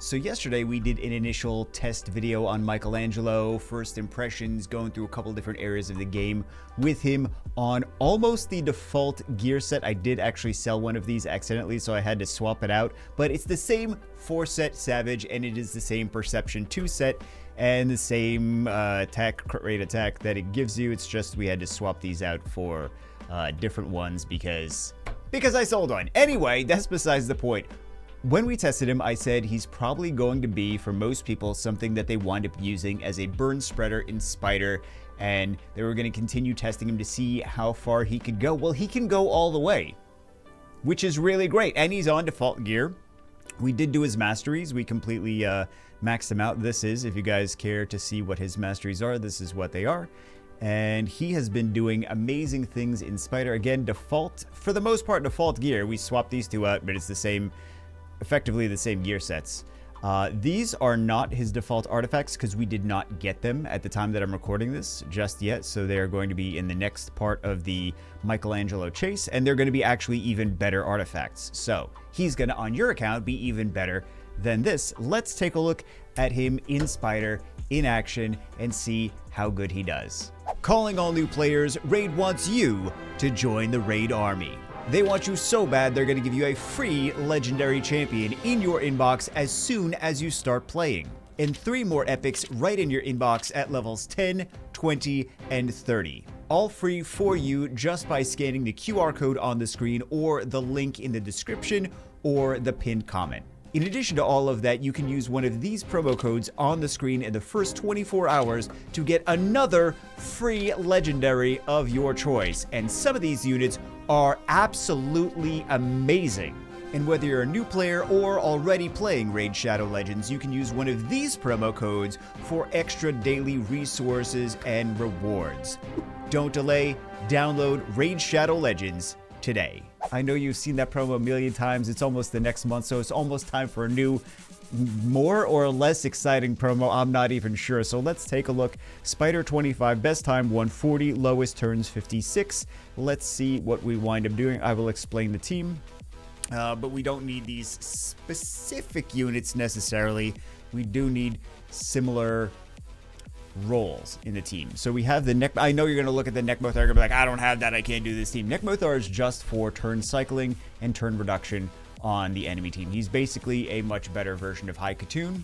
So yesterday we did an initial test video on Michelangelo, first impressions, going through a couple different areas of the game with him on almost the default gear set. I did actually sell one of these accidentally, so I had to swap it out, but it's the same 4-set Savage, and it is the same Perception 2-set, and the same crit rate attack that it gives you. It's just we had to swap these out for different ones because I sold one. Anyway, that's besides the point. When we tested him, I said he's probably going to be, for most people, something that they wind up using as a burn spreader in Spider, and they were going to continue testing him to see how far he could go. Well, he can go all the way, which is really great, and he's on default gear. We did do his masteries. We completely maxed him out. This is, if you guys care to see what his masteries are, this is what they are. And he has been doing amazing things in Spider. Again, default, for the most part, default gear. We swapped these two out, but it's the same, effectively the same gear sets. These are not his default artifacts because we did not get them at the time that I'm recording this just yet. So they're going to be in the next part of the Michelangelo chase, and they're going to be actually even better artifacts. So he's going to, on your account, be even better than this. Let's take a look at him in Spider, in action, and see how good he does. Calling all new players, Raid wants you to join the Raid army. They want you so bad they're going to give you a free legendary champion in your inbox as soon as you start playing. And 3 more epics right in your inbox at levels 10, 20, and 30. All free for you just by scanning the QR code on the screen or the link in the description or the pinned comment. In addition to all of that, you can use one of these promo codes on the screen in the first 24 hours to get another free legendary of your choice. And some of these units are absolutely amazing. And whether you're a new player or already playing Raid Shadow Legends, you can use one of these promo codes for extra daily resources and rewards. Don't delay, download Raid Shadow Legends today. I know you've seen that promo a million times. It's almost the next month, so it's almost time for a new, more or less exciting promo. I'm not even sure. So let's take a look. Spider 25, best time 140, lowest turns 56. Let's see what we wind up doing. I will explain the team, but we don't need these specific units necessarily. We do need similar roles in the team. So we have the neck. I know you're going to look at the Nekmothar and be like, I don't have that, I can't do this team. Nekmothar is just for turn cycling and turn reduction on the enemy team. He's basically a much better version of High Katoon.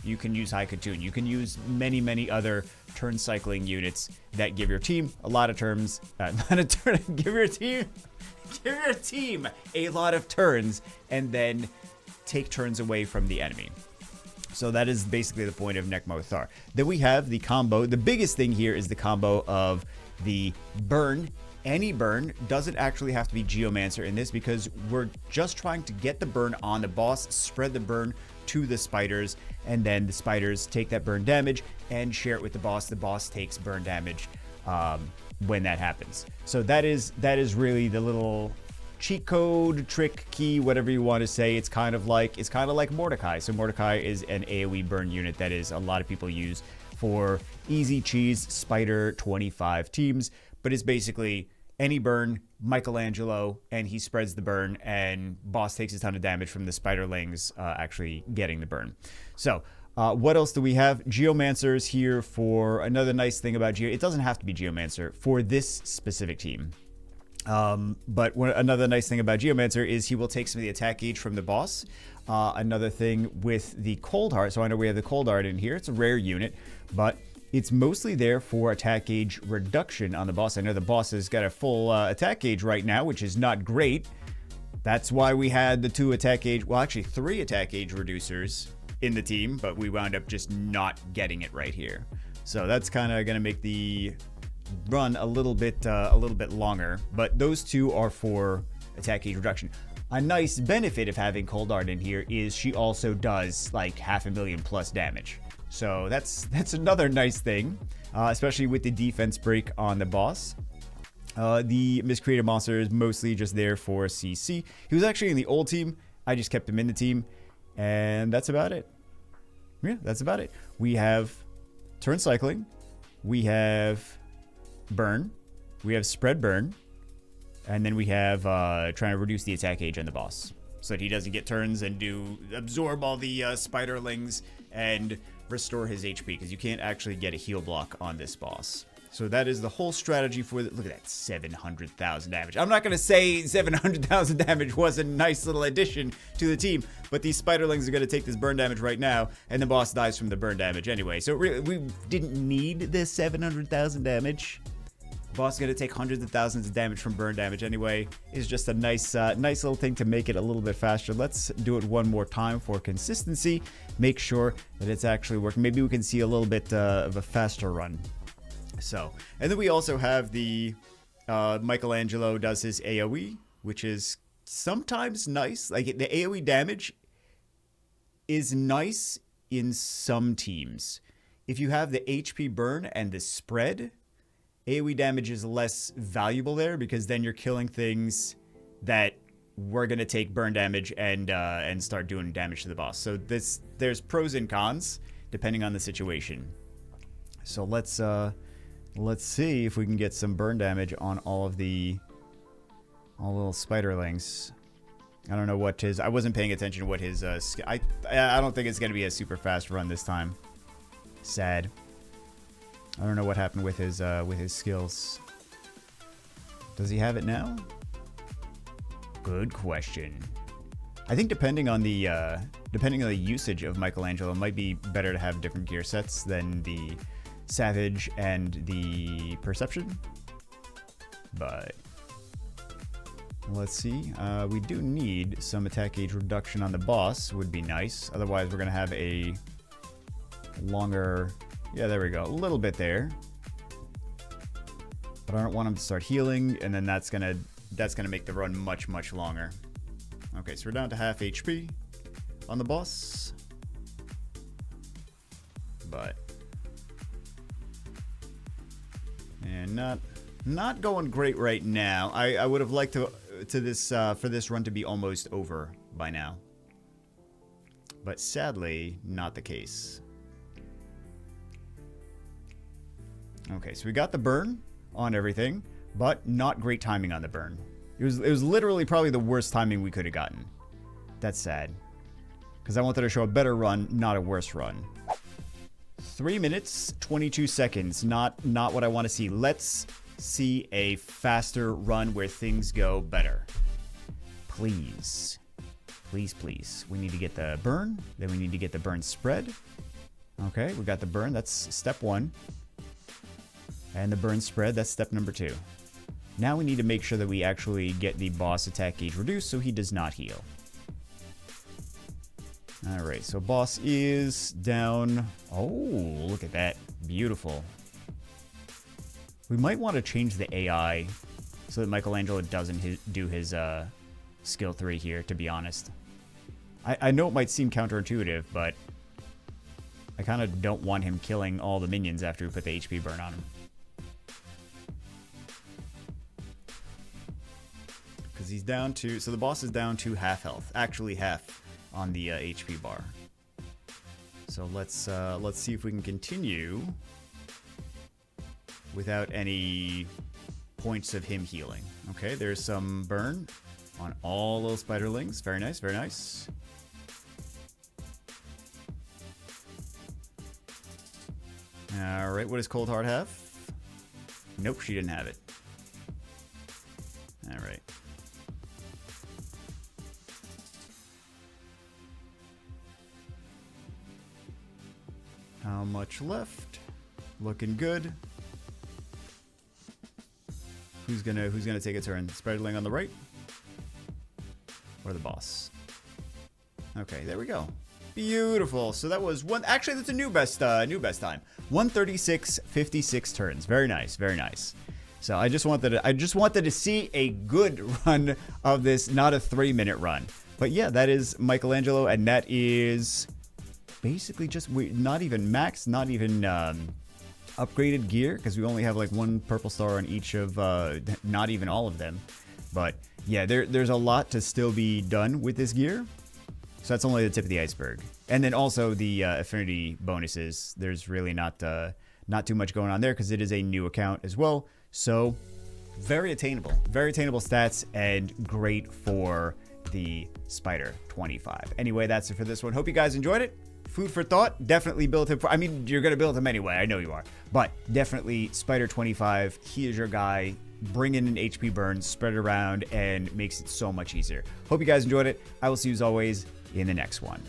You can use High Katoon. You can use many other turn cycling units that give your team a lot of turns. Give your team a lot of turns and then take turns away from the enemy. So that is basically the point of Nekmothar. Then we have the combo. The biggest thing here is the combo of the burn. Any burn doesn't actually have to be Geomancer in this because we're just trying to get the burn on the boss, spread the burn to the spiders, and then the spiders take that burn damage and share it with the boss. The boss takes burn damage when that happens. So that is really the little cheat code, trick, key, whatever you want to say. It's kind of like Mordecai. So Mordecai is an AoE burn unit that is a lot of people use for easy cheese Spider 25 teams, but it's basically any burn, Michelangelo, and he spreads the burn, and boss takes a ton of damage from the spiderlings actually getting the burn. So what else do we have? Geomancer's here for another nice thing about It doesn't have to be Geomancer for this specific team. But another nice thing about Geomancer is he will take some of the attack gauge from the boss. Another thing with the Cold Heart, so I know we have the Cold Heart in here. It's a rare unit, but it's mostly there for attack gauge reduction on the boss. I know the boss has got a full attack gauge right now, which is not great. That's why we had the 2 attack gauge, well actually 3 attack gauge reducers in the team, but we wound up just not getting it right here. So that's kind of going to make the run a little bit longer, but those 2 are for attack gauge reduction. A nice benefit of having Cold Heart in here is she also does like 500,000 plus damage. So that's another nice thing, especially with the defense break on the boss. The miscreated monster is mostly just there for CC. He was actually in the old team. I just kept him in the team, and that's about it. Yeah, that's about it. We have turn cycling. We have burn. We have spread burn. And then we have trying to reduce the attack age on the boss. so that he doesn't get turns and absorb all the spiderlings and restore his HP, because you can't actually get a heal block on this boss. So that is the whole strategy for the... Look at that, 700,000 damage. I'm not going to say 700,000 damage was a nice little addition to the team, but these spiderlings are going to take this burn damage right now, and the boss dies from the burn damage anyway. So really, we didn't need this 700,000 damage. Boss is going to take hundreds of thousands of damage from burn damage anyway. It's just a nice little thing to make it a little bit faster. Let's do it one more time for consistency. Make sure that it's actually working. Maybe we can see a little bit of a faster run. So, and then we also have the Michelangelo does his AoE, which is sometimes nice. Like, the AoE damage is nice in some teams. If you have the HP burn and the spread, AoE damage is less valuable there, because then you're killing things that were going to take burn damage and start doing damage to the boss. So there's pros and cons depending on the situation. So let's see if we can get some burn damage on all little spiderlings. I don't know what his... I wasn't paying attention to what his... I don't think it's going to be a super fast run this time. Sad. I don't know what happened with his skills. Does he have it now? Good question. I think depending on the usage of Michelangelo, it might be better to have different gear sets than the Savage and the Perception. But let's see. We do need some attack gauge reduction on the boss. Would be nice. Otherwise, we're gonna have a longer... Yeah, there we go. A little bit there. But I don't want him to start healing, and then that's gonna make the run much, much longer. Okay, so we're down to half HP on the boss. But... and not going great right now. I would have liked for this run to be almost over by now. But sadly, not the case. Okay, so we got the burn on everything, but not great timing on the burn. It was literally probably the worst timing we could have gotten. That's sad. Because I wanted to show a better run, not a worse run. 3 minutes, 22 seconds. Not what I want to see. Let's see a faster run where things go better. Please. Please, please. We need to get the burn. Then we need to get the burn spread. Okay, we got the burn. That's step 1. And the burn spread, that's step number 2. Now we need to make sure that we actually get the boss attack gauge reduced so he does not heal. Alright, so boss is down. Oh, look at that. Beautiful. We might want to change the AI so that Michelangelo doesn't do his skill 3 here, to be honest. I know it might seem counterintuitive, but I kind of don't want him killing all the minions after we put the HP burn on him. Because he's down to... so the boss is down to half health. Actually half on the HP bar. So let's see if we can continue without any points of him healing. Okay, there's some burn on all those spiderlings. Very nice, very nice. Alright, what does Cold Heart have? Nope, she didn't have it. Alright. How much left? Looking good. Who's gonna take a turn? Spiderling on the right? Or the boss? Okay, there we go. Beautiful. So that was one. Actually, that's a new best time. 136.56 turns. Very nice. Very nice. So I just wanted to see a good run of this, not a 3-minute run. But yeah, that is Michelangelo, and that is basically just not even max, not even upgraded gear, because we only have like 1 purple star on each of not even all of them. But yeah, there's a lot to still be done with this gear. So that's only the tip of the iceberg. And then also the affinity bonuses. There's really not too much going on there because it is a new account as well. So very attainable stats, and great for the Spider 25. Anyway, that's it for this one. Hope you guys enjoyed it. Food for thought. Definitely build him. I mean, you're going to build him anyway. I know you are. But definitely Spider 25. He is your guy. Bring in an HP burn, spread it around, and makes it so much easier. Hope you guys enjoyed it. I will see you as always in the next one.